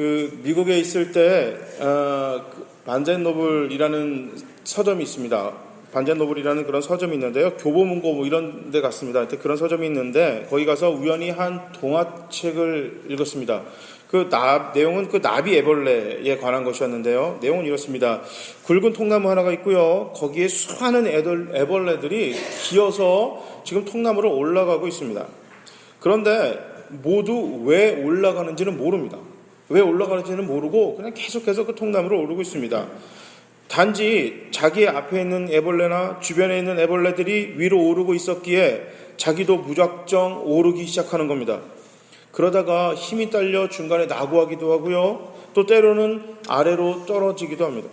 미국에 있을 때 반젠노블이라는 서점이 있습니다. 반젠노블이라는 그런 서점이 있는데요. 교보문고 뭐 이런 데 갔습니다. 그런 서점이 있는데 거기 가서 우연히 한 동화책을 읽었습니다. 내용은 나비 애벌레에 관한 것이었는데요. 내용은 이렇습니다. 굵은 통나무 하나가 있고요. 거기에 수많은 애벌레들이 기어서 지금 통나무를 올라가고 있습니다. 그런데 모두 왜 올라가는지는 모릅니다. 왜 올라가는지는 모르고 그냥 계속해서 그 통나무를 오르고 있습니다. 단지 자기 앞에 있는 애벌레나 주변에 있는 애벌레들이 위로 오르고 있었기에 자기도 무작정 오르기 시작하는 겁니다. 그러다가 힘이 딸려 중간에 나고하기도 하고요. 또 때로는 아래로 떨어지기도 합니다.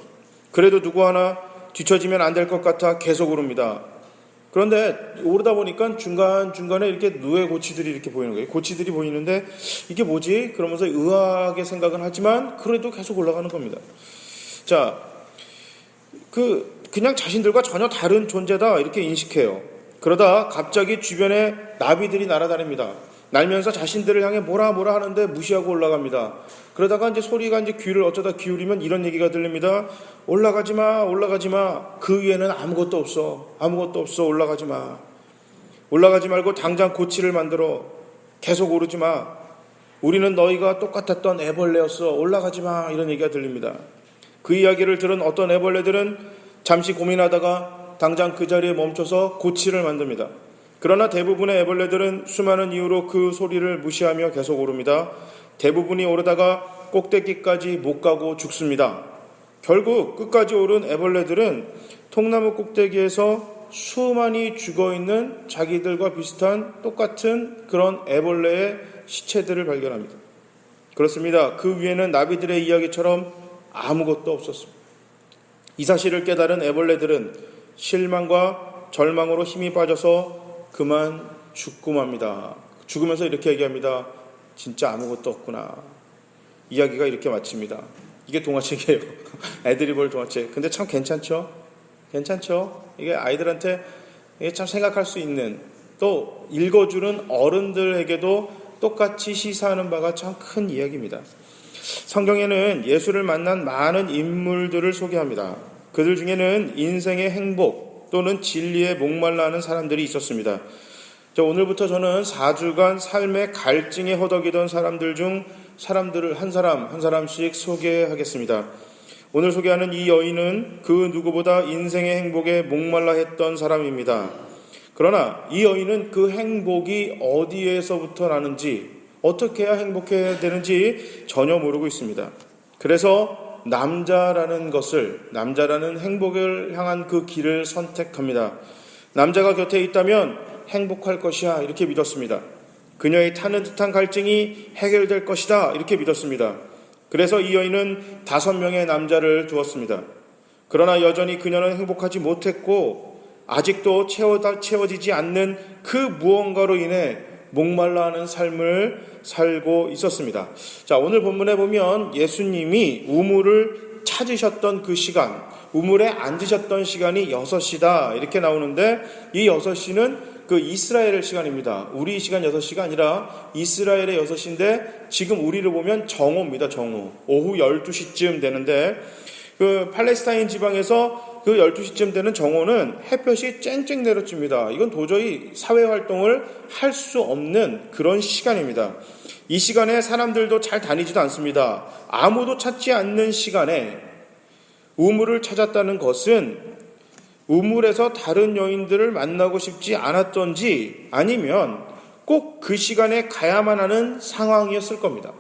그래도 누구 하나 뒤처지면 안 될 것 같아 계속 오릅니다. 그런데 오르다 보니까 중간중간에 이렇게 누에 고치들이 이렇게 보이는 거예요. 고치들이 보이는데 이게 뭐지? 그러면서 의아하게 생각은 하지만 그래도 계속 올라가는 겁니다. 자, 그냥 자신들과 전혀 다른 존재다 이렇게 인식해요. 그러다 갑자기 주변에 나비들이 날아다닙니다. 날면서 자신들을 향해 뭐라 하는데 무시하고 올라갑니다. 그러다가 이제 소리가 이제 귀를 어쩌다 기울이면 이런 얘기가 들립니다. 올라가지 마. 그 위에는 아무것도 없어. 올라가지 마. 올라가지 말고 당장 고치를 만들어. 계속 오르지 마. 우리는 너희가 똑같았던 애벌레였어. 올라가지 마. 이런 얘기가 들립니다. 그 이야기를 들은 어떤 애벌레들은 잠시 고민하다가 당장 그 자리에 멈춰서 고치를 만듭니다. 그러나 대부분의 애벌레들은 수많은 이유로 그 소리를 무시하며 계속 오릅니다. 대부분이 오르다가 꼭대기까지 못 가고 죽습니다. 결국 끝까지 오른 애벌레들은 통나무 꼭대기에서 수많이 죽어있는 자기들과 비슷한 똑같은 그런 애벌레의 시체들을 발견합니다. 그렇습니다. 그 위에는 나비들의 이야기처럼 아무것도 없었습니다. 이 사실을 깨달은 애벌레들은 실망과 절망으로 힘이 빠져서 그만 죽고 맙니다. 죽으면서 이렇게 얘기합니다. 진짜 아무것도 없구나. 이야기가 이렇게 마칩니다. 이게 동화책이에요. 애들이 볼 동화책. 근데 참 괜찮죠? 이게 아이들한테 이게 참 생각할 수 있는, 또 읽어주는 어른들에게도 똑같이 시사하는 바가 참 큰 이야기입니다. 성경에는 예수를 만난 많은 인물들을 소개합니다. 그들 중에는 인생의 행복 또는 진리에 목말라 하는 사람들이 있었습니다. 오늘부터 저는 4주간 삶의 갈증에 허덕이던 사람들 중 사람들을 한 사람씩 소개하겠습니다. 오늘 소개하는 이 여인은 그 누구보다 인생의 행복에 목말라 했던 사람입니다. 그러나 이 여인은 그 행복이 어디에서부터 나는지, 어떻게 해야 행복해야 되는지 전혀 모르고 있습니다. 그래서 남자라는 행복을 향한 그 길을 선택합니다. 남자가 곁에 있다면 행복할 것이야 이렇게 믿었습니다. 그녀의 타는 듯한 갈증이 해결될 것이다 이렇게 믿었습니다. 그래서 이 여인은 5명의 남자를 두었습니다. 그러나 여전히 그녀는 행복하지 못했고 아직도 채워지지 않는 그 무언가로 인해 목말라하는 삶을 살고 있었습니다. 자, 오늘 본문에 보면 예수님이 우물을 찾으셨던 그 시간, 우물에 앉으셨던 시간이 6시다 이렇게 나오는데, 이 6시는 그 이스라엘의 시간입니다. 우리 시간 6시가 아니라 이스라엘의 6시인데 지금 우리를 보면 정오입니다. 정오. 오후 12시쯤 되는데, 그 팔레스타인 지방에서 그 12시쯤 되는 정오는 햇볕이 쨍쨍 내려집니다. 이건 도저히 사회활동을 할 수 없는 그런 시간입니다. 이 시간에 사람들도 잘 다니지도 않습니다. 아무도 찾지 않는 시간에 우물을 찾았다는 것은 우물에서 다른 여인들을 만나고 싶지 않았던지 아니면 꼭 그 시간에 가야만 하는 상황이었을 겁니다.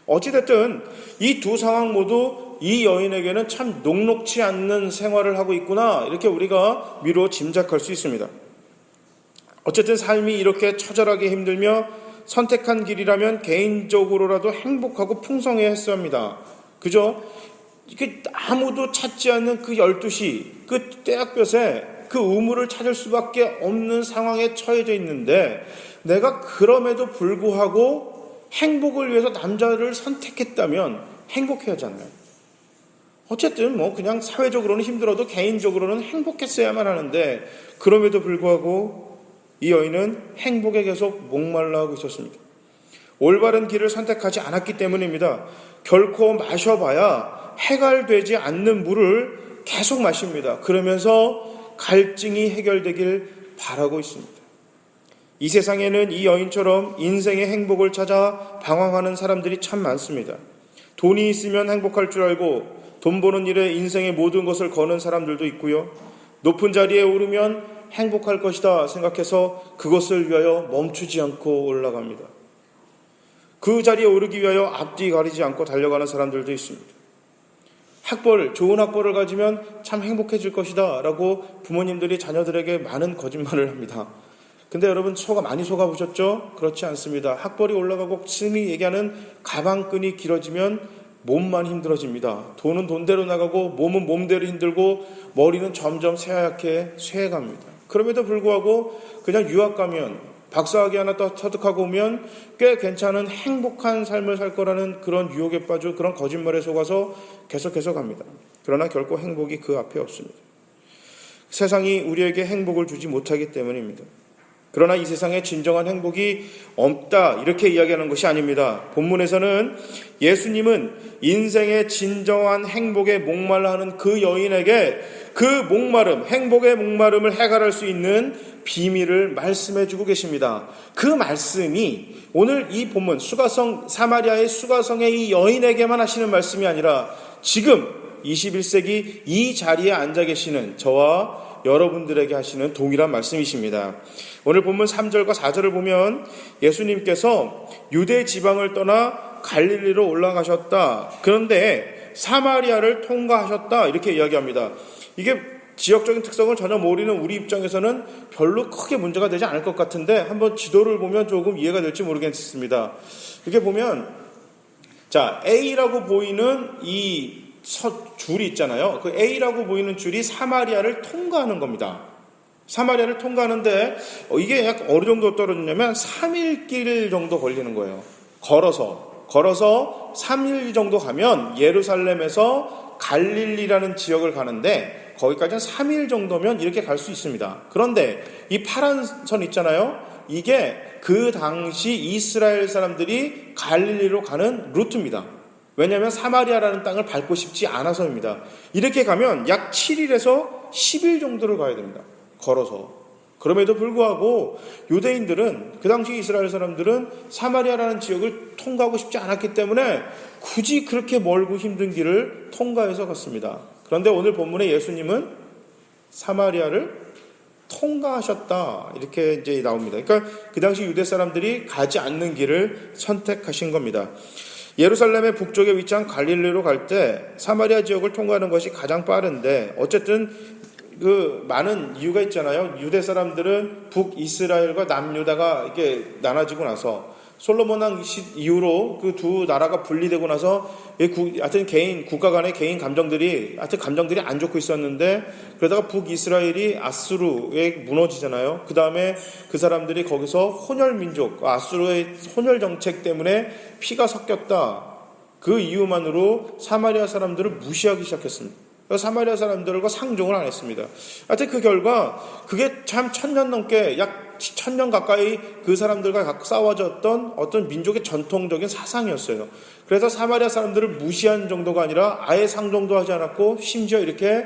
어찌됐든 이 두 상황 모두 이 여인에게는 참 녹록치 않는 생활을 하고 있구나 이렇게 우리가 미루어 짐작할 수 있습니다. 어쨌든 삶이 이렇게 처절하게 힘들며 선택한 길이라면 개인적으로라도 행복하고 풍성해야 했어야 합니다. 그죠? 이게 아무도 찾지 않는 그 12시 그 때약볕에 그 우물을 찾을 수밖에 없는 상황에 처해져 있는데, 내가 그럼에도 불구하고 행복을 위해서 남자를 선택했다면 행복해야 하잖아요. 어쨌든 그냥 사회적으로는 힘들어도 개인적으로는 행복했어야만 하는데, 그럼에도 불구하고 이 여인은 행복에 계속 목말라 하고 있었습니다. 올바른 길을 선택하지 않았기 때문입니다. 결코 마셔봐야 해갈되지 않는 물을 계속 마십니다. 그러면서 갈증이 해결되길 바라고 있습니다. 이 세상에는 이 여인처럼 인생의 행복을 찾아 방황하는 사람들이 참 많습니다. 돈이 있으면 행복할 줄 알고 돈 버는 일에 인생의 모든 것을 거는 사람들도 있고요. 높은 자리에 오르면 행복할 것이다 생각해서 그것을 위하여 멈추지 않고 올라갑니다. 그 자리에 오르기 위하여 앞뒤 가리지 않고 달려가는 사람들도 있습니다. 좋은 학벌을 가지면 참 행복해질 것이다 라고 부모님들이 자녀들에게 많은 거짓말을 합니다. 근데 여러분 많이 속아보셨죠? 그렇지 않습니다. 학벌이 올라가고 스님이 얘기하는 가방끈이 길어지면 몸만 힘들어집니다. 돈은 돈대로 나가고 몸은 몸대로 힘들고 머리는 점점 새하얗게 쇠해갑니다. 그럼에도 불구하고 그냥 유학 가면 박사학위 하나 터득하고 오면 꽤 괜찮은 행복한 삶을 살 거라는 그런 유혹에 빠져 그런 거짓말에 속아서 계속해서 갑니다. 그러나 결코 행복이 그 앞에 없습니다. 세상이 우리에게 행복을 주지 못하기 때문입니다. 그러나 이 세상에 진정한 행복이 없다 이렇게 이야기하는 것이 아닙니다. 본문에서는 예수님은 인생의 진정한 행복에 목말라 하는 그 여인에게 그 목마름, 행복의 목마름을 해결할 수 있는 비밀을 말씀해 주고 계십니다. 그 말씀이 오늘 이 본문 사마리아의 수가성의 이 여인에게만 하시는 말씀이 아니라 지금 21세기 이 자리에 앉아 계시는 저와 여러분들에게 하시는 동일한 말씀이십니다. 오늘 본문 3절과 4절을 보면 예수님께서 유대 지방을 떠나 갈릴리로 올라가셨다. 그런데 사마리아를 통과하셨다. 이렇게 이야기합니다. 이게 지역적인 특성을 전혀 모르는 우리 입장에서는 별로 크게 문제가 되지 않을 것 같은데 한번 지도를 보면 조금 이해가 될지 모르겠습니다. 이렇게 보면 A라고 보이는 이 줄이 있잖아요. 그 A라고 보이는 줄이 사마리아를 통과하는 겁니다. 사마리아를 통과하는데 이게 약 어느 정도 떨어지냐면 3일 길 정도 걸리는 거예요. 걸어서 3일 정도 가면 예루살렘에서 갈릴리라는 지역을 가는데 거기까지는 3일 정도면 이렇게 갈 수 있습니다. 그런데 이 파란 선 있잖아요. 이게 그 당시 이스라엘 사람들이 갈릴리로 가는 루트입니다. 왜냐하면 사마리아라는 땅을 밟고 싶지 않아서입니다. 이렇게 가면 약 7일에서 10일 정도를 가야 됩니다. 걸어서. 그럼에도 불구하고 유대인들은 그 당시 이스라엘 사람들은 사마리아라는 지역을 통과하고 싶지 않았기 때문에 굳이 그렇게 멀고 힘든 길을 통과해서 갔습니다. 그런데 오늘 본문에 예수님은 사마리아를 통과하셨다 이렇게 이제 나옵니다. 그러니까 그 당시 유대 사람들이 가지 않는 길을 선택하신 겁니다. 예루살렘의 북쪽에 위치한 갈릴리로 갈 때 사마리아 지역을 통과하는 것이 가장 빠른데 어쨌든 그 많은 이유가 있잖아요. 유대 사람들은 북이스라엘과 남유다가 이렇게 나눠지고 나서 솔로몬 왕 이후로 그 두 나라가 분리되고 나서 하여튼 국가 간의 개인 감정들이 안 좋고 있었는데 그러다가 북이스라엘이 아수르에 무너지잖아요. 그 다음에 그 사람들이 거기서 혼혈민족, 아수르의 혼혈 정책 때문에 피가 섞였다. 그 이유만으로 사마리아 사람들을 무시하기 시작했습니다. 사마리아 사람들과 상종을 안 했습니다. 하여튼 그 결과 그게 참 1000년 넘게 약 1000년 가까이 그 사람들과 싸워졌던 어떤 민족의 전통적인 사상이었어요. 그래서 사마리아 사람들을 무시한 정도가 아니라 아예 상종도 하지 않았고 심지어 이렇게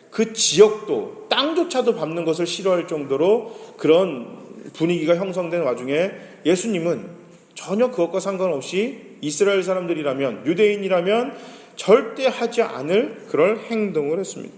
그 지역도 땅조차도 밟는 것을 싫어할 정도로 그런 분위기가 형성된 와중에 예수님은 전혀 그것과 상관없이 이스라엘 사람들이라면 유대인이라면 절대 하지 않을 그럴 행동을 했습니다.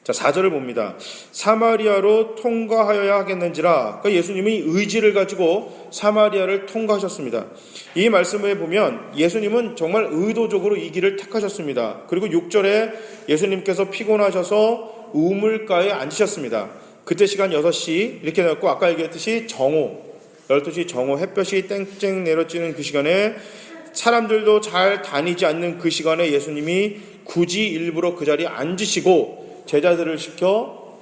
자, 4절을 봅니다. 사마리아로 통과하여야 하겠는지라. 그러니까 예수님이 의지를 가지고 사마리아를 통과하셨습니다. 이 말씀에 보면 예수님은 정말 의도적으로 이 길을 택하셨습니다. 그리고 6절에 예수님께서 피곤하셔서 우물가에 앉으셨습니다. 그때 시간 6시 이렇게 나왔고 아까 얘기했듯이 12시 정오 햇볕이 땡땡 내려지는 그 시간에 사람들도 잘 다니지 않는 그 시간에 예수님이 굳이 일부러 그 자리에 앉으시고 제자들을 시켜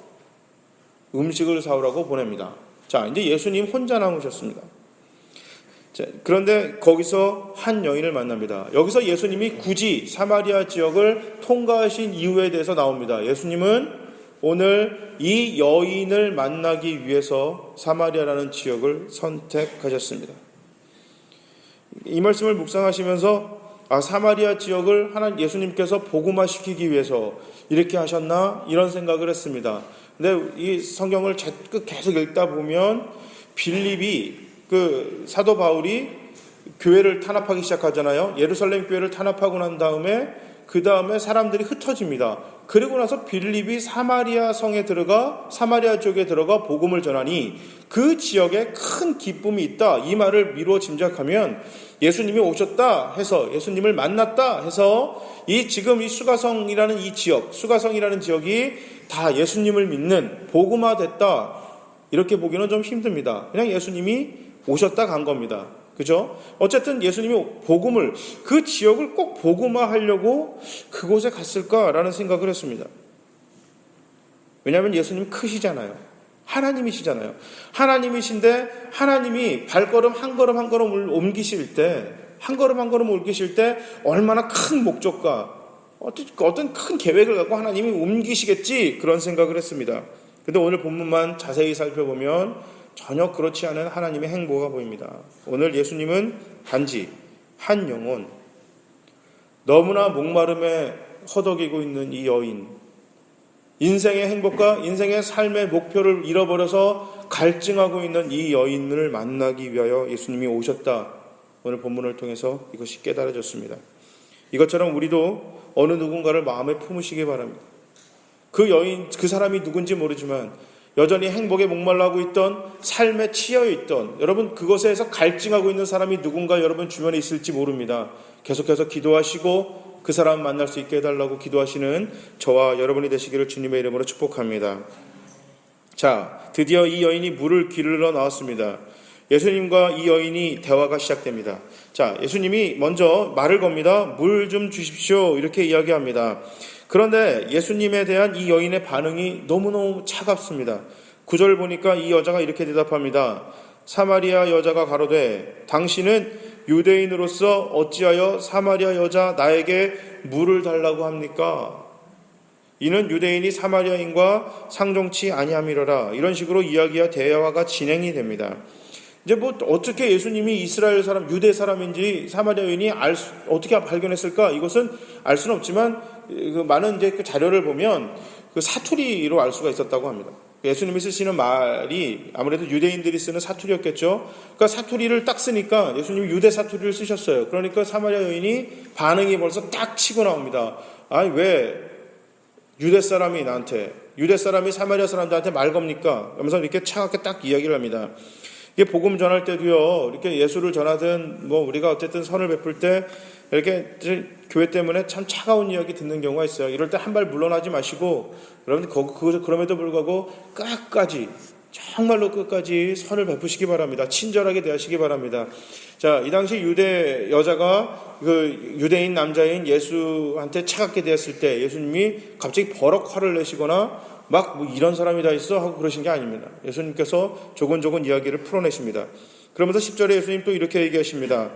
음식을 사오라고 보냅니다. 자, 이제 예수님 혼자 남으셨습니다. 자, 그런데 거기서 한 여인을 만납니다. 여기서 예수님이 굳이 사마리아 지역을 통과하신 이유에 대해서 나옵니다. 예수님은 오늘 이 여인을 만나기 위해서 사마리아라는 지역을 선택하셨습니다. 이 말씀을 묵상하시면서 사마리아 지역을 예수님께서 복음화시키기 위해서 이렇게 하셨나 이런 생각을 했습니다. 근데 이 성경을 계속 읽다 보면 빌립이 사도 바울이 교회를 탄압하기 시작하잖아요. 예루살렘 교회를 탄압하고 난 다음에 그 다음에 사람들이 흩어집니다. 그리고 나서 빌립이 사마리아 지역에 들어가 복음을 전하니 그 지역에 큰 기쁨이 있다. 이 말을 미루어 짐작하면 예수님이 오셨다 해서, 예수님을 만났다 해서 지금 이 수가성이라는 지역이 다 예수님을 믿는 복음화됐다. 이렇게 보기는 좀 힘듭니다. 그냥 예수님이 오셨다 간 겁니다. 그죠? 어쨌든 예수님이 그 지역을 꼭 복음화하려고 그곳에 갔을까라는 생각을 했습니다. 왜냐하면 예수님 크시잖아요. 하나님이시잖아요. 하나님이신데 하나님이 발걸음 한 걸음 한 걸음을 옮기실 때, 얼마나 큰 목적과 어떤 큰 계획을 갖고 하나님이 옮기시겠지, 그런 생각을 했습니다. 근데 오늘 본문만 자세히 살펴보면 전혀 그렇지 않은 하나님의 행보가 보입니다. 오늘 예수님은 단지 한 영혼, 너무나 목마름에 허덕이고 있는 이 여인, 인생의 행복과 인생의 삶의 목표를 잃어버려서 갈증하고 있는 이 여인을 만나기 위하여 예수님이 오셨다. 오늘 본문을 통해서 이것이 깨달아졌습니다. 이것처럼 우리도 어느 누군가를 마음에 품으시기 바랍니다. 그 사람이 누군지 모르지만 여전히 행복에 목말라하고 있던, 삶에 치여 있던, 여러분 그것에서 갈증하고 있는 사람이 누군가 여러분 주변에 있을지 모릅니다. 계속해서 기도하시고 그 사람 만날 수 있게 해달라고 기도하시는 저와 여러분이 되시기를 주님의 이름으로 축복합니다. 자, 드디어 이 여인이 물을 기르러 나왔습니다. 예수님과 이 여인이 대화가 시작됩니다. 자, 예수님이 먼저 말을 겁니다. 물 좀 주십시오. 이렇게 이야기합니다. 그런데 예수님에 대한 이 여인의 반응이 너무너무 차갑습니다. 9절 보니까 이 여자가 이렇게 대답합니다. 사마리아 여자가 가로되 당신은 유대인으로서 어찌하여 사마리아 여자 나에게 물을 달라고 합니까? 이는 유대인이 사마리아인과 상종치 아니함이로라. 이런 식으로 이야기와 대화가 진행이 됩니다. 이제 어떻게 예수님이 이스라엘 사람, 유대 사람인지 사마리아 여인이 어떻게 발견했을까? 이것은 알 수는 없지만 많은 그 자료를 보면 사투리로 알 수가 있었다고 합니다. 예수님이 쓰시는 말이 아무래도 유대인들이 쓰는 사투리였겠죠. 그러니까 사투리를 딱 쓰니까 예수님이 유대 사투리를 쓰셨어요. 그러니까 사마리아 여인이 반응이 벌써 딱 치고 나옵니다. 왜 유대 사람이 사마리아 사람들한테 말 겁니까? 그러면서 이렇게 차갑게 딱 이야기를 합니다. 이게 복음 전할 때도요, 이렇게 예수를 전하든 우리가 어쨌든 선을 베풀 때 이렇게 교회 때문에 참 차가운 이야기 듣는 경우가 있어요. 이럴 때 한 발 물러나지 마시고 여러분 그럼에도 불구하고 정말로 끝까지 선을 베푸시기 바랍니다. 친절하게 대하시기 바랍니다. 자, 이 당시 유대 여자가 유대인 남자인 예수한테 차갑게 대했을 때 예수님이 갑자기 버럭 화를 내시거나 이런 사람이 다 있어 하고 그러신 게 아닙니다. 예수님께서 조곤조곤 이야기를 풀어내십니다. 그러면서 10절에 예수님 또 이렇게 얘기하십니다.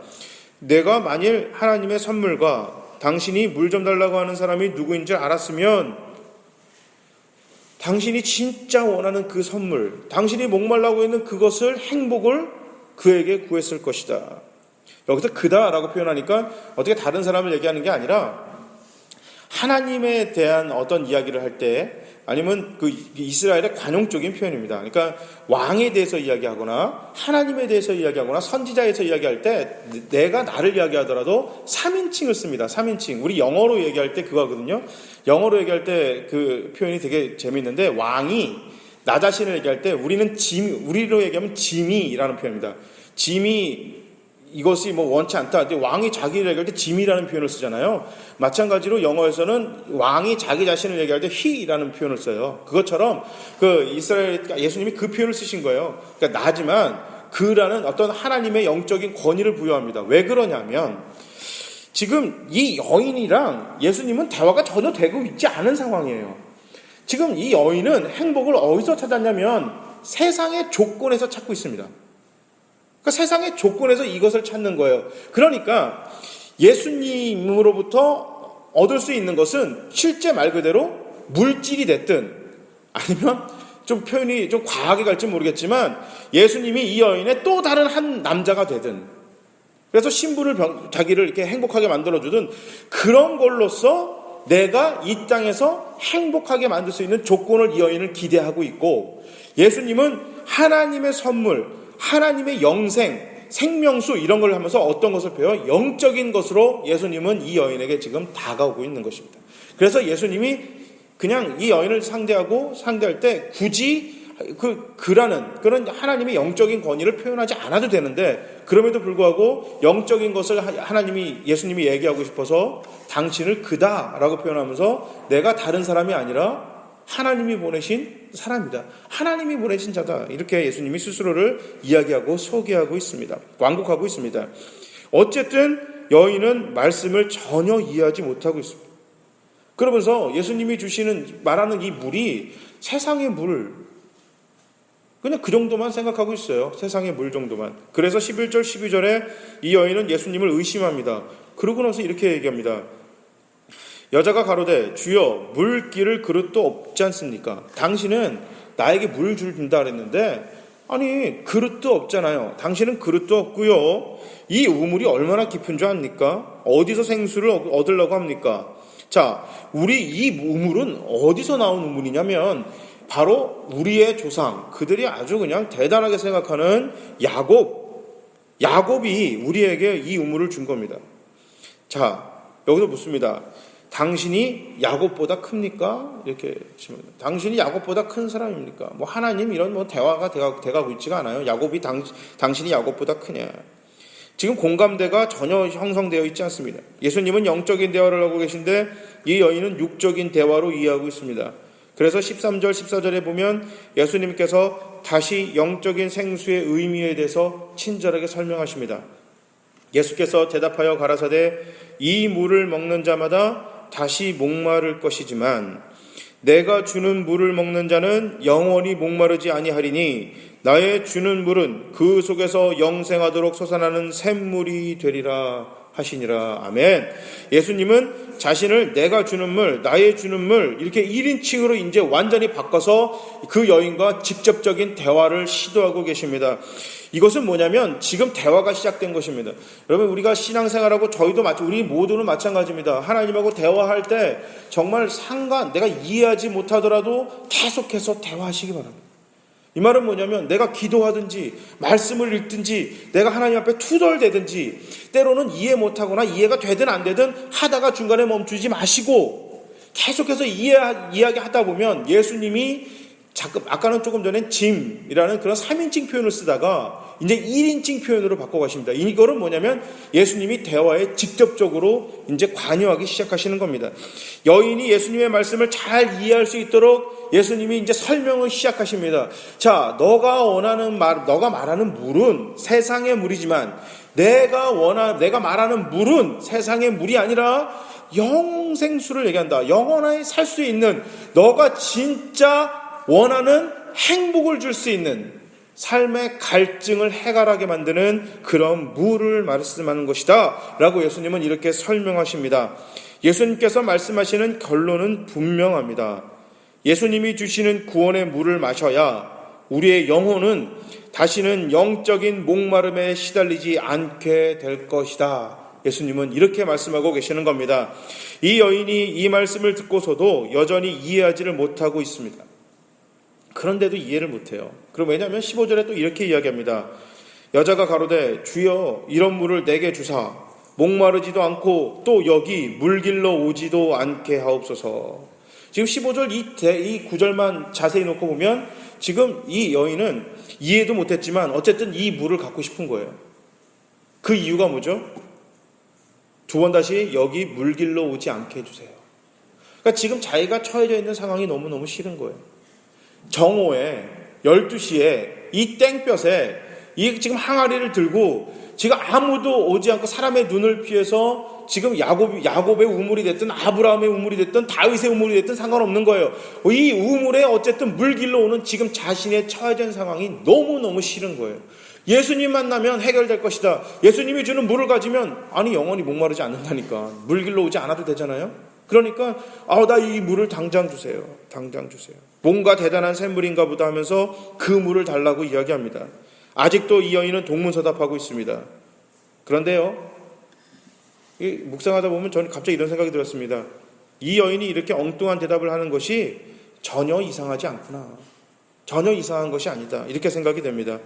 내가 만일 하나님의 선물과 당신이 물 좀 달라고 하는 사람이 누구인지 알았으면 당신이 진짜 원하는 그 선물, 당신이 목말라고 있는 그것을, 행복을 그에게 구했을 것이다. 여기서 그다라고 표현하니까 어떻게 다른 사람을 얘기하는 게 아니라 하나님에 대한 어떤 이야기를 할 때, 아니면 이스라엘의 관용적인 표현입니다. 그러니까 왕에 대해서 이야기하거나 하나님에 대해서 이야기하거나 선지자에서 이야기할 때 내가 나를 이야기하더라도 3인칭을 씁니다. 3인칭. 우리 영어로 얘기할 때 그거 하거든요. 영어로 얘기할 때 그 표현이 되게 재미있는데, 왕이 나 자신을 얘기할 때 우리로 얘기하면 짐이라는 표현입니다. 짐이 이것이 원치 않다. 왕이 자기를 얘기할 때 짐이라는 표현을 쓰잖아요. 마찬가지로 영어에서는 왕이 자기 자신을 얘기할 때 he라는 표현을 써요. 그것처럼 예수님이 그 표현을 쓰신 거예요. 그러니까 나지만 그라는 어떤 하나님의 영적인 권위를 부여합니다. 왜 그러냐면 지금 이 여인이랑 예수님은 대화가 전혀 되고 있지 않은 상황이에요. 지금 이 여인은 행복을 어디서 찾았냐면 세상의 조건에서 찾고 있습니다. 그러니까 세상의 조건에서 이것을 찾는 거예요. 그러니까 예수님으로부터 얻을 수 있는 것은 실제 말 그대로 물질이 됐든, 아니면 좀 표현이 좀 과하게 갈지 모르겠지만 예수님이 이 여인의 또 다른 한 남자가 되든, 그래서 신부를 자기를 이렇게 행복하게 만들어주든 그런 걸로써 내가 이 땅에서 행복하게 만들 수 있는 조건을 이 여인을 기대하고 있고, 예수님은 하나님의 선물, 하나님의 영생, 생명수 이런 걸 하면서 어떤 것을 배워? 영적인 것으로 예수님은 이 여인에게 지금 다가오고 있는 것입니다. 그래서 예수님이 그냥 이 여인을 상대할 때 굳이 그라는 그런 하나님의 영적인 권위를 표현하지 않아도 되는데, 그럼에도 불구하고 영적인 것을 예수님이 얘기하고 싶어서 당신을 그다라고 표현하면서 내가 다른 사람이 아니라 하나님이 보내신 사람이다, 하나님이 보내신 자다, 이렇게 예수님이 스스로를 이야기하고 소개하고 있습니다. 완곡하고 있습니다. 어쨌든 여인은 말씀을 전혀 이해하지 못하고 있습니다. 그러면서 예수님이 말하는 이 물이 세상의 물, 그냥 그 정도만 생각하고 있어요. 세상의 물 정도만. 그래서 11절 12절에 이 여인은 예수님을 의심합니다. 그러고 나서 이렇게 얘기합니다. 여자가 가로되 주여 물기를 그릇도 없지 않습니까? 당신은 나에게 물 준다 그랬는데 아니 그릇도 없잖아요. 당신은 그릇도 없고요. 이 우물이 얼마나 깊은 줄 압니까? 어디서 생수를 얻으려고 합니까? 자, 우리 이 우물은 어디서 나온 우물이냐면 바로 우리의 조상, 그들이 아주 그냥 대단하게 생각하는 야곱이 우리에게 이 우물을 준 겁니다. 자, 여기서 묻습니다. 당신이 야곱보다 큽니까? 이렇게 질문합니다. 당신이 야곱보다 큰 사람입니까? 하나님 이런 대화가 돼가고 있지가 않아요. 당신이 야곱보다 크냐? 지금 공감대가 전혀 형성되어 있지 않습니다. 예수님은 영적인 대화를 하고 계신데 이 여인은 육적인 대화로 이해하고 있습니다. 그래서 13절 14절에 보면 예수님께서 다시 영적인 생수의 의미에 대해서 친절하게 설명하십니다. 예수께서 대답하여 가라사대 이 물을 먹는 자마다 다시 목마를 것이지만 내가 주는 물을 먹는 자는 영원히 목마르지 아니하리니 나의 주는 물은 그 속에서 영생하도록 솟아나는 샘물이 되리라 하시니라. 아멘. 예수님은 자신을 내가 주는 물, 나의 주는 물 이렇게 1인칭으로 이제 완전히 바꿔서 그 여인과 직접적인 대화를 시도하고 계십니다. 이것은 뭐냐면 지금 대화가 시작된 것입니다. 여러분 우리가 신앙생활하고 우리 모두는 마찬가지입니다. 하나님하고 대화할 때 정말 내가 이해하지 못하더라도 계속해서 대화하시기 바랍니다. 이 말은 뭐냐면 내가 기도하든지 말씀을 읽든지 내가 하나님 앞에 투덜대든지 때로는 이해 못하거나 이해가 되든 안 되든 하다가 중간에 멈추지 마시고 계속해서 이야기하다 보면 예수님이 아까는 조금 전에 짐이라는 그런 3인칭 표현을 쓰다가 이제 1인칭 표현으로 바꿔가십니다. 이거는 뭐냐면 예수님이 대화에 직접적으로 이제 관여하기 시작하시는 겁니다. 여인이 예수님의 말씀을 잘 이해할 수 있도록 예수님이 이제 설명을 시작하십니다. 자, 너가 말하는 물은 세상의 물이지만 내가 말하는 물은 세상의 물이 아니라 영생수를 얘기한다. 영원히 살 수 있는 너가 진짜 원하는 행복을 줄 수 있는 삶의 갈증을 해결하게 만드는 그런 물을 말씀하는 것이다 라고 예수님은 이렇게 설명하십니다. 예수님께서 말씀하시는 결론은 분명합니다. 예수님이 주시는 구원의 물을 마셔야 우리의 영혼은 다시는 영적인 목마름에 시달리지 않게 될 것이다. 예수님은 이렇게 말씀하고 계시는 겁니다. 이 여인이 이 말씀을 듣고서도 여전히 이해하지를 못하고 있습니다. 그런데도 이해를 못해요. 그럼 왜냐하면 15절에 또 이렇게 이야기합니다. 여자가 가로되 주여 이런 물을 내게 주사 목마르지도 않고 또 여기 물길러 오지도 않게 하옵소서. 지금 15절 이 구절만 자세히 놓고 보면 지금 이 여인은 이해도 못했지만 어쨌든 이 물을 갖고 싶은 거예요. 그 이유가 뭐죠? 두 번 다시 여기 물길러 오지 않게 해주세요. 그러니까 지금 자기가 처해져 있는 상황이 너무너무 싫은 거예요. 정오에 12시에 이 땡볕에 이 지금 항아리를 들고 지금 아무도 오지 않고 사람의 눈을 피해서 지금 야곱의 우물이 됐든 아브라함의 우물이 됐든 다윗의 우물이 됐든 상관없는 거예요. 이 우물에 어쨌든 물길로 오는 지금 자신의 처해진 상황이 너무너무 싫은 거예요. 예수님 만나면 해결될 것이다. 예수님이 주는 물을 가지면 영원히 목마르지 않는다니까. 물길로 오지 않아도 되잖아요. 그러니까 나 이 물을 당장 주세요. 뭔가 대단한 샘물인가 보다 하면서 그 물을 달라고 이야기합니다. 아직도 이 여인은 동문서답하고 있습니다. 그런데요, 묵상하다 보면 저는 갑자기 이런 생각이 들었습니다. 이 여인이 이렇게 엉뚱한 대답을 하는 것이 전혀 이상하지 않구나. 전혀 이상한 것이 아니다. 이렇게 생각이 됩니다.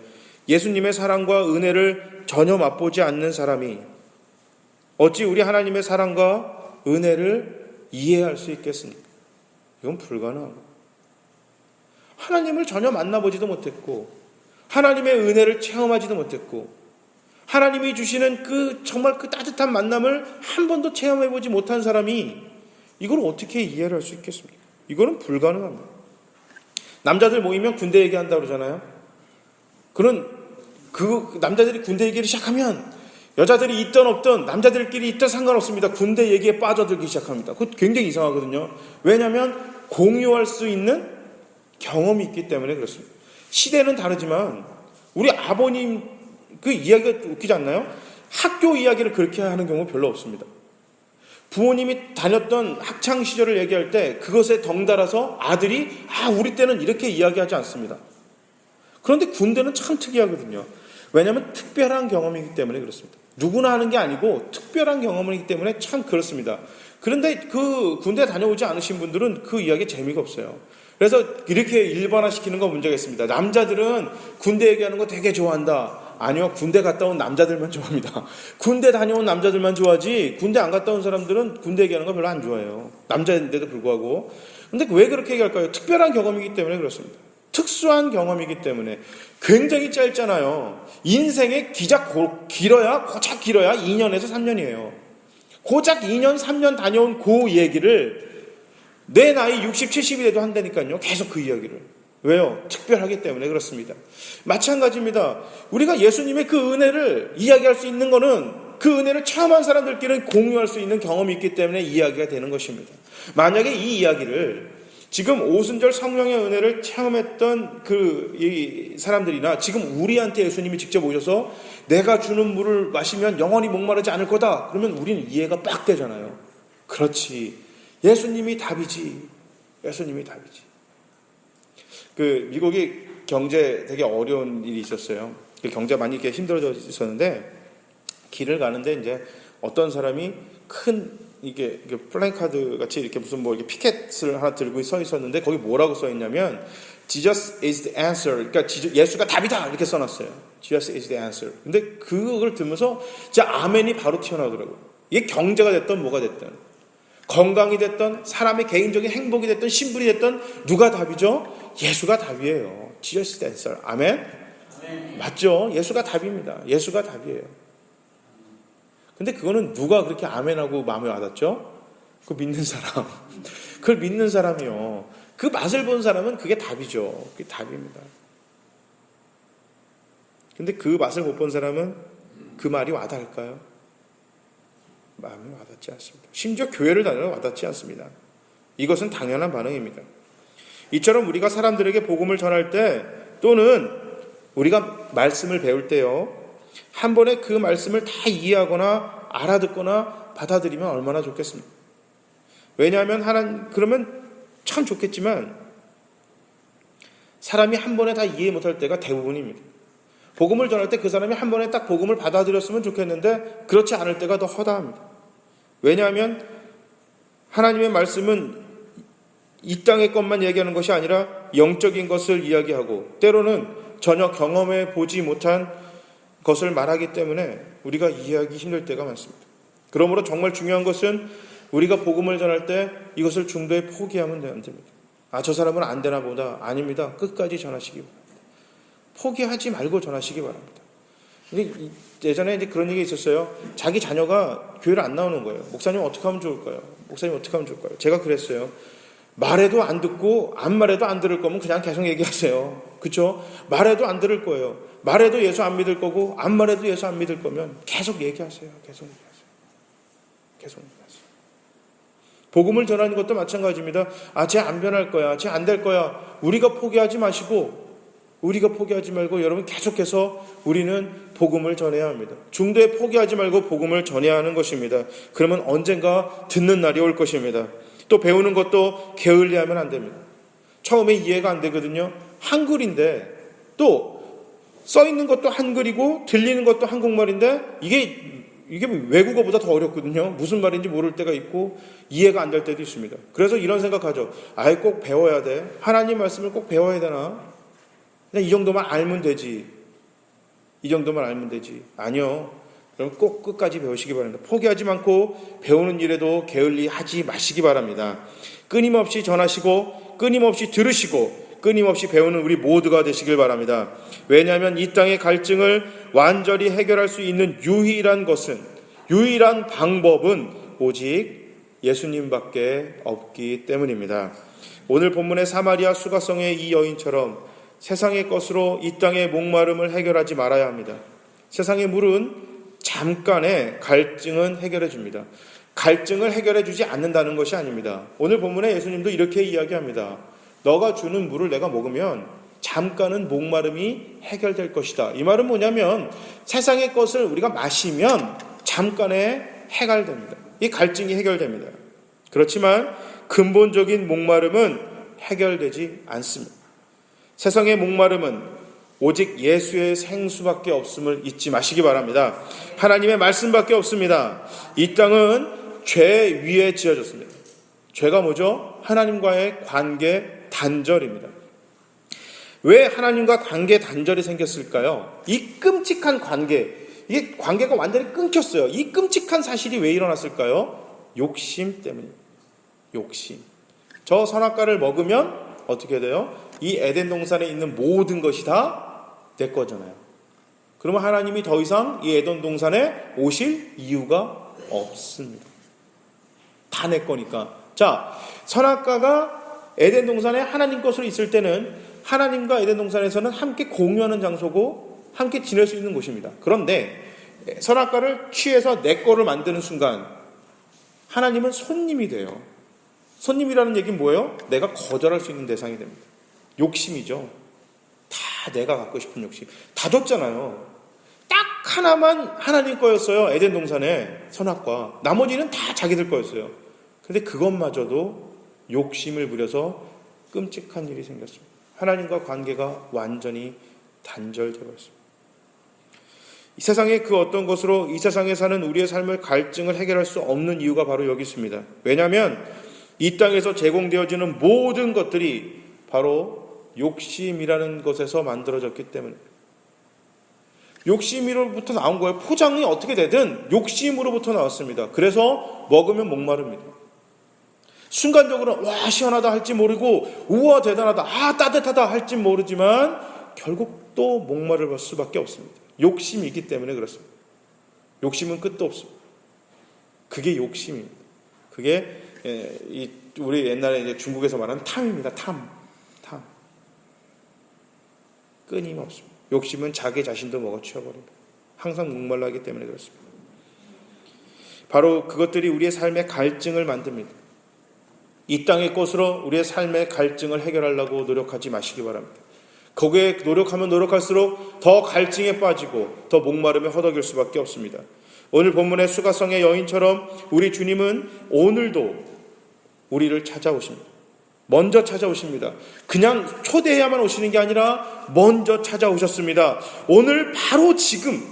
예수님의 사랑과 은혜를 전혀 맛보지 않는 사람이 어찌 우리 하나님의 사랑과 은혜를 이해할 수 있겠습니까? 이건 불가능합니다. 하나님을 전혀 만나보지도 못했고 하나님의 은혜를 체험하지도 못했고 하나님이 주시는 정말 그 따뜻한 만남을 한 번도 체험해보지 못한 사람이 이걸 어떻게 이해를 할 수 있겠습니까? 이거는 불가능합니다. 남자들 모이면 군대 얘기한다고 그러잖아요. 남자들이 군대 얘기를 시작하면 여자들이 있든 없든 남자들끼리 있든 상관없습니다. 군대 얘기에 빠져들기 시작합니다. 그거 굉장히 이상하거든요. 왜냐하면 공유할 수 있는 경험이 있기 때문에 그렇습니다. 시대는 다르지만 우리 아버님 그 이야기가 웃기지 않나요? 학교 이야기를 그렇게 하는 경우 별로 없습니다. 부모님이 다녔던 학창 시절을 얘기할 때 그것에 덩달아서 아들이 우리 때는 이렇게 이야기하지 않습니다. 그런데 군대는 참 특이하거든요. 왜냐하면 특별한 경험이기 때문에 그렇습니다. 누구나 하는 게 아니고 특별한 경험이기 때문에 참 그렇습니다. 그런데 그 군대 다녀오지 않으신 분들은 그 이야기에 재미가 없어요. 그래서 이렇게 일반화시키는 거 문제가 있습니다. 남자들은 군대 얘기하는 거 되게 좋아한다. 아니요, 군대 갔다 온 남자들만 좋아합니다. 군대 다녀온 남자들만 좋아하지 군대 안 갔다 온 사람들은 군대 얘기하는 거 별로 안 좋아해요. 남자인데도 불구하고. 근데 왜 그렇게 얘기할까요? 특별한 경험이기 때문에 그렇습니다. 특수한 경험이기 때문에. 굉장히 짧잖아요. 인생의 고작 길어야 2년에서 3년이에요. 고작 2년, 3년 다녀온 그 얘기를 내 나이 60, 70이 돼도 한다니까요. 계속 그 이야기를. 왜요? 특별하기 때문에 그렇습니다. 마찬가지입니다. 우리가 예수님의 그 은혜를 이야기할 수 있는 거는 그 은혜를 체험한 사람들끼리는 공유할 수 있는 경험이 있기 때문에 이야기가 되는 것입니다. 만약에 이 이야기를 지금 오순절 성령의 은혜를 체험했던 이 사람들이나 지금 우리한테 예수님이 직접 오셔서 내가 주는 물을 마시면 영원히 목마르지 않을 거다. 그러면 우리는 이해가 빡 되잖아요. 그렇지. 예수님이 답이지. 예수님이 답이지. 미국이 경제 되게 어려운 일이 있었어요. 경제가 많이 이렇게 힘들어져 있었는데 길을 가는데 이제 어떤 사람이 큰 이게 플랜카드 같이 이렇게 무슨 이렇게 피켓을 하나 들고 서 있었는데 거기 뭐라고 써 있냐면 Jesus is the answer. 그러니까 예수가 답이다 이렇게 써놨어요. Jesus is the answer. 근데 그걸 들으면서 진짜 아멘이 바로 튀어나오더라고요. 이게 경제가 됐든 뭐가 됐든 건강이 됐든 사람의 개인적인 행복이 됐든 신분이 됐든 누가 답이죠? 예수가 답이에요. Jesus is the answer. 아멘? 맞죠? 예수가 답입니다. 예수가 답이에요. 근데 그거는 누가 그렇게 아멘하고 마음에 와닿죠? 그 믿는 사람. 그걸 믿는 사람이요. 그 맛을 본 사람은 그게 답이죠. 그게 답입니다. 근데 그 맛을 못 본 사람은 그 말이 와닿을까요? 마음이 와닿지 않습니다. 심지어 교회를 다녀도 와닿지 않습니다. 이것은 당연한 반응입니다. 이처럼 우리가 사람들에게 복음을 전할 때 또는 우리가 말씀을 배울 때요. 한 번에 그 말씀을 다 이해하거나 알아듣거나 받아들이면 얼마나 좋겠습니까? 왜냐하면 그러면 참 좋겠지만 사람이 한 번에 다 이해 못할 때가 대부분입니다. 복음을 전할 때 그 사람이 한 번에 딱 복음을 받아들였으면 좋겠는데 그렇지 않을 때가 더 허다합니다. 왜냐하면 하나님의 말씀은 이 땅의 것만 얘기하는 것이 아니라 영적인 것을 이야기하고 때로는 전혀 경험해 보지 못한 것을 말하기 때문에 우리가 이해하기 힘들 때가 많습니다. 그러므로 정말 중요한 것은 우리가 복음을 전할 때 이것을 중도에 포기하면 안 됩니다. 저 사람은 안 되나 보다. 아닙니다. 끝까지 전하시기 바랍니다. 포기하지 말고 전하시기 바랍니다. 예전에 이제 그런 얘기 있었어요. 자기 자녀가 교회를 안 나오는 거예요. 목사님 어떻게 하면 좋을까요? 목사님 어떻게 하면 좋을까요? 제가 그랬어요. 말해도 안 듣고 안 말해도 안 들을 거면 그냥 계속 얘기하세요. 그렇죠? 말해도 안 들을 거예요. 말해도 예수 안 믿을 거고 안 말해도 예수 안 믿을 거면 계속 얘기하세요. 계속 얘기하세요. 계속 얘기하세요. 복음을 전하는 것도 마찬가지입니다. 쟤 안 변할 거야. 쟤 안 될 거야. 우리가 포기하지 말고 여러분 계속해서 우리는 복음을 전해야 합니다. 중도에 포기하지 말고 복음을 전해야 하는 것입니다. 그러면 언젠가 듣는 날이 올 것입니다. 또 배우는 것도 게을리하면 안 됩니다. 처음에 이해가 안 되거든요. 한글인데 또 써 있는 것도 한글이고 들리는 것도 한국말인데 이게 외국어보다 더 어렵거든요. 무슨 말인지 모를 때가 있고 이해가 안 될 때도 있습니다. 그래서 이런 생각하죠. 아예 꼭 배워야 돼. 하나님 말씀을 꼭 배워야 되나? 그냥 이 정도만 알면 되지. 이 정도만 알면 되지. 아니요. 그럼 꼭 끝까지 배우시기 바랍니다. 포기하지 않고 배우는 일에도 게을리하지 마시기 바랍니다. 끊임없이 전하시고 끊임없이 들으시고 끊임없이 배우는 우리 모두가 되시길 바랍니다. 왜냐하면 이 땅의 갈증을 완전히 해결할 수 있는 유일한 방법은 오직 예수님밖에 없기 때문입니다. 오늘 본문의 사마리아 수가성의 이 여인처럼 세상의 것으로 이 땅의 목마름을 해결하지 말아야 합니다. 세상의 물은 잠깐의 갈증은 해결해 줍니다. 갈증을 해결해 주지 않는다는 것이 아닙니다. 오늘 본문에 예수님도 이렇게 이야기합니다. 너가 주는 물을 내가 먹으면 잠깐은 목마름이 해결될 것이다. 이 말은 뭐냐면 세상의 것을 우리가 마시면 잠깐에 해결됩니다. 이 갈증이 해결됩니다. 그렇지만 근본적인 목마름은 해결되지 않습니다. 세상의 목마름은 오직 예수의 생수밖에 없음을 잊지 마시기 바랍니다. 하나님의 말씀밖에 없습니다. 이 땅은 죄 위에 지어졌습니다. 죄가 뭐죠? 하나님과의 관계 단절입니다. 왜 하나님과 관계 단절이 생겼을까요? 이 끔찍한 관계, 이게 관계가 완전히 끊겼어요. 이 끔찍한 사실이 왜 일어났을까요? 욕심 때문입니다. 욕심. 저 선악과를 먹으면 어떻게 돼요? 이 에덴 동산에 있는 모든 것이 다 내 거잖아요. 그러면 하나님이 더 이상 이 에덴 동산에 오실 이유가 없습니다. 다 내 거니까. 자, 선악과가 에덴 동산에 하나님 것으로 있을 때는 하나님과 에덴 동산에서는 함께 공유하는 장소고 함께 지낼 수 있는 곳입니다. 그런데 선악과를 취해서 내 거를 만드는 순간 하나님은 손님이 돼요. 손님이라는 얘기는 뭐예요? 내가 거절할 수 있는 대상이 됩니다. 욕심이죠. 다 내가 갖고 싶은 욕심. 다 줬잖아요. 딱 하나만 하나님 거였어요. 에덴 동산에 선악과. 나머지는 다 자기들 거였어요. 그런데 그것마저도 욕심을 부려서 끔찍한 일이 생겼습니다. 하나님과 관계가 완전히 단절되어 있습니다. 이 세상의 그 어떤 것으로 이 세상에 사는 우리의 삶을 갈증을 해결할 수 없는 이유가 바로 여기 있습니다. 왜냐하면 이 땅에서 제공되어지는 모든 것들이 바로 욕심이라는 것에서 만들어졌기 때문에 욕심으로부터 나온 거예요. 포장이 어떻게 되든 욕심으로부터 나왔습니다. 그래서 먹으면 목마릅니다. 순간적으로 와 시원하다 할지 모르고 우와 대단하다 아 따뜻하다 할지 모르지만 결국 또 목마를 수밖에 없습니다. 욕심이 있기 때문에 그렇습니다. 욕심은 끝도 없습니다. 그게 욕심입니다. 그게 우리 옛날에 이제 중국에서 말하는 탐입니다. 탐. 끊임없습니다. 욕심은 자기 자신도 먹어치워버립니다. 항상 목말라 하기 때문에 그렇습니다. 바로 그것들이 우리의 삶의 갈증을 만듭니다. 이 땅의 것으로 우리의 삶의 갈증을 해결하려고 노력하지 마시기 바랍니다. 거기에 노력하면 노력할수록 더 갈증에 빠지고 더 목마름에 허덕일 수밖에 없습니다. 오늘 본문의 수가성의 여인처럼 우리 주님은 오늘도 우리를 찾아오십니다. 먼저 찾아오십니다. 그냥 초대해야만 오시는 게 아니라 먼저 찾아오셨습니다. 오늘 바로 지금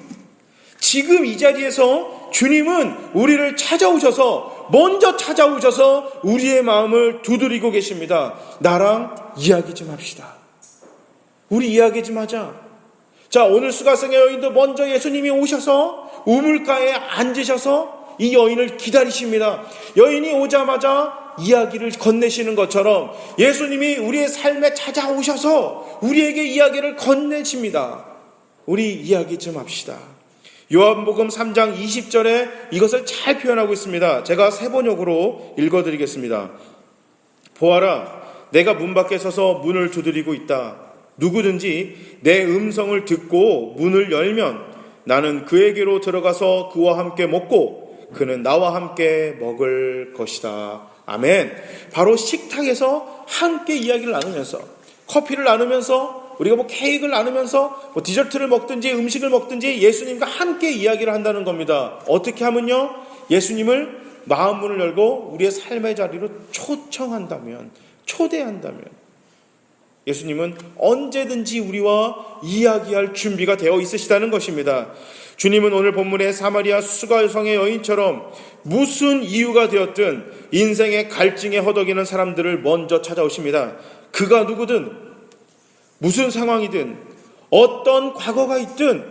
이 자리에서 주님은 우리를 찾아오셔서 먼저 찾아오셔서 우리의 마음을 두드리고 계십니다. 나랑 이야기 좀 합시다. 우리 이야기 좀 하자. 자, 오늘 수가성의 여인도 먼저 예수님이 오셔서 우물가에 앉으셔서 이 여인을 기다리십니다. 여인이 오자마자 이야기를 건네시는 것처럼 예수님이 우리의 삶에 찾아오셔서 우리에게 이야기를 건네십니다. 우리 이야기 좀 합시다. 요한복음 3장 20절에 이것을 잘 표현하고 있습니다. 제가 세번역으로 읽어드리겠습니다. 보아라, 내가 문 밖에 서서 문을 두드리고 있다. 누구든지 내 음성을 듣고 문을 열면 나는 그에게로 들어가서 그와 함께 먹고 그는 나와 함께 먹을 것이다. 아멘. 바로 식탁에서 함께 이야기를 나누면서 커피를 나누면서 우리가 케이크를 나누면서 디저트를 먹든지 음식을 먹든지 예수님과 함께 이야기를 한다는 겁니다. 어떻게 하면요? 예수님을 마음 문을 열고 우리의 삶의 자리로 초청한다면, 초대한다면 예수님은 언제든지 우리와 이야기할 준비가 되어 있으시다는 것입니다. 주님은 오늘 본문의 사마리아 수가성의 여인처럼 무슨 이유가 되었든 인생의 갈증에 허덕이는 사람들을 먼저 찾아오십니다. 그가 누구든 무슨 상황이든 어떤 과거가 있든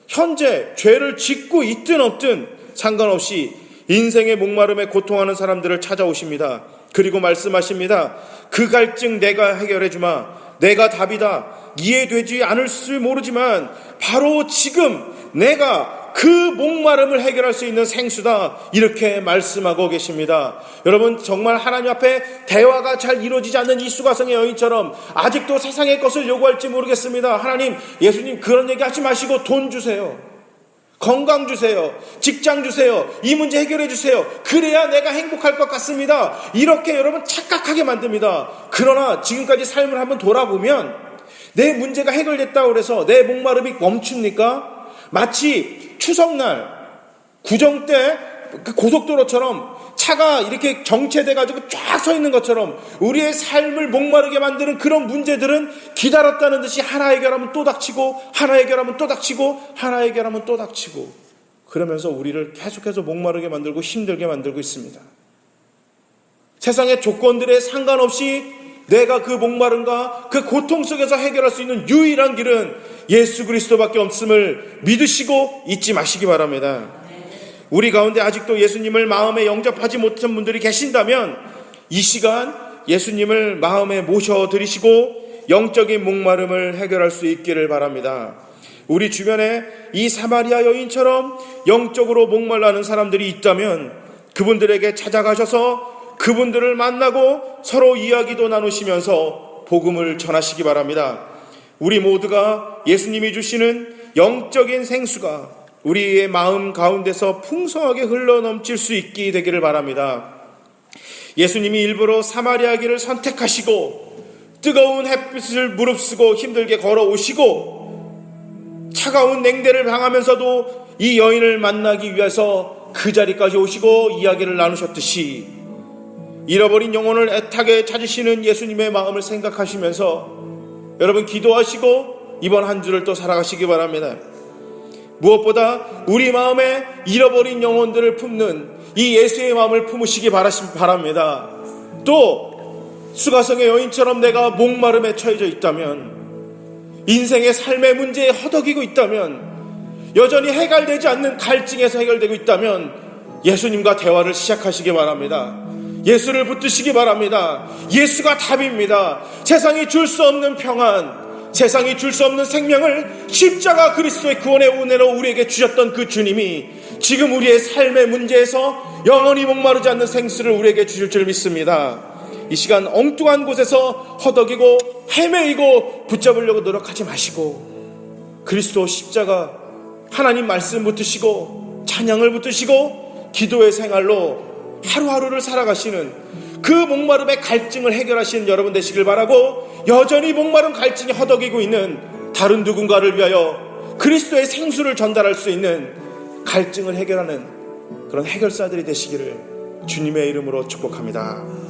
현재 죄를 짓고 있든 없든 상관없이 인생의 목마름에 고통하는 사람들을 찾아오십니다. 그리고 말씀하십니다. 그 갈증 내가 해결해 주마. 내가 답이다. 이해되지 않을지 모르지만 바로 지금 내가 그 목마름을 해결할 수 있는 생수다. 이렇게 말씀하고 계십니다. 여러분, 정말 하나님 앞에 대화가 잘 이루어지지 않는 이 수가성의 여인처럼 아직도 세상의 것을 요구할지 모르겠습니다. 하나님, 예수님 그런 얘기 하지 마시고 돈 주세요. 건강 주세요. 직장 주세요. 이 문제 해결해 주세요. 그래야 내가 행복할 것 같습니다. 이렇게 여러분 착각하게 만듭니다. 그러나 지금까지 삶을 한번 돌아보면 내 문제가 해결됐다고 해서 내 목마름이 멈춥니까? 마치 추석날 구정 때 그 고속도로처럼 차가 이렇게 정체돼가지고 쫙 서 있는 것처럼 우리의 삶을 목마르게 만드는 그런 문제들은 기다렸다는 듯이 하나 해결하면 또 닥치고 하나 해결하면 또 닥치고 하나 해결하면 또 닥치고 그러면서 우리를 계속해서 목마르게 만들고 힘들게 만들고 있습니다. 세상의 조건들에 상관없이 내가 그 목마름과 그 고통 속에서 해결할 수 있는 유일한 길은 예수 그리스도밖에 없음을 믿으시고 잊지 마시기 바랍니다. 우리 가운데 아직도 예수님을 마음에 영접하지 못한 분들이 계신다면 이 시간 예수님을 마음에 모셔드리시고 영적인 목마름을 해결할 수 있기를 바랍니다. 우리 주변에 이 사마리아 여인처럼 영적으로 목말라는 사람들이 있다면 그분들에게 찾아가셔서 그분들을 만나고 서로 이야기도 나누시면서 복음을 전하시기 바랍니다. 우리 모두가 예수님이 주시는 영적인 생수가 우리의 마음 가운데서 풍성하게 흘러넘칠 수 있게 되기를 바랍니다. 예수님이 일부러 사마리아 길을 선택하시고 뜨거운 햇빛을 무릅쓰고 힘들게 걸어오시고 차가운 냉대를 당하면서도 이 여인을 만나기 위해서 그 자리까지 오시고 이야기를 나누셨듯이 잃어버린 영혼을 애타게 찾으시는 예수님의 마음을 생각하시면서 여러분 기도하시고 이번 한 주를 또 살아가시기 바랍니다. 무엇보다 우리 마음에 잃어버린 영혼들을 품는 이 예수의 마음을 품으시기 바랍니다. 또 수가성의 여인처럼 내가 목마름에 처해져 있다면 인생의 삶의 문제에 허덕이고 있다면 여전히 해결되지 않는 갈증에서 해결되고 있다면 예수님과 대화를 시작하시기 바랍니다. 예수를 붙드시기 바랍니다. 예수가 답입니다. 세상이 줄 수 없는 평안, 세상이 줄 수 없는 생명을 십자가 그리스도의 구원의 은혜로 우리에게 주셨던 그 주님이 지금 우리의 삶의 문제에서 영원히 목마르지 않는 생수를 우리에게 주실 줄 믿습니다. 이 시간 엉뚱한 곳에서 허덕이고 헤매이고 붙잡으려고 노력하지 마시고 그리스도 십자가 하나님 말씀 붙으시고 찬양을 붙으시고 기도의 생활로 하루하루를 살아가시는 그 목마름의 갈증을 해결하시는 여러분 되시길 바라고 여전히 목마름 갈증이 허덕이고 있는 다른 누군가를 위하여 그리스도의 생수를 전달할 수 있는 갈증을 해결하는 그런 해결사들이 되시기를 주님의 이름으로 축복합니다.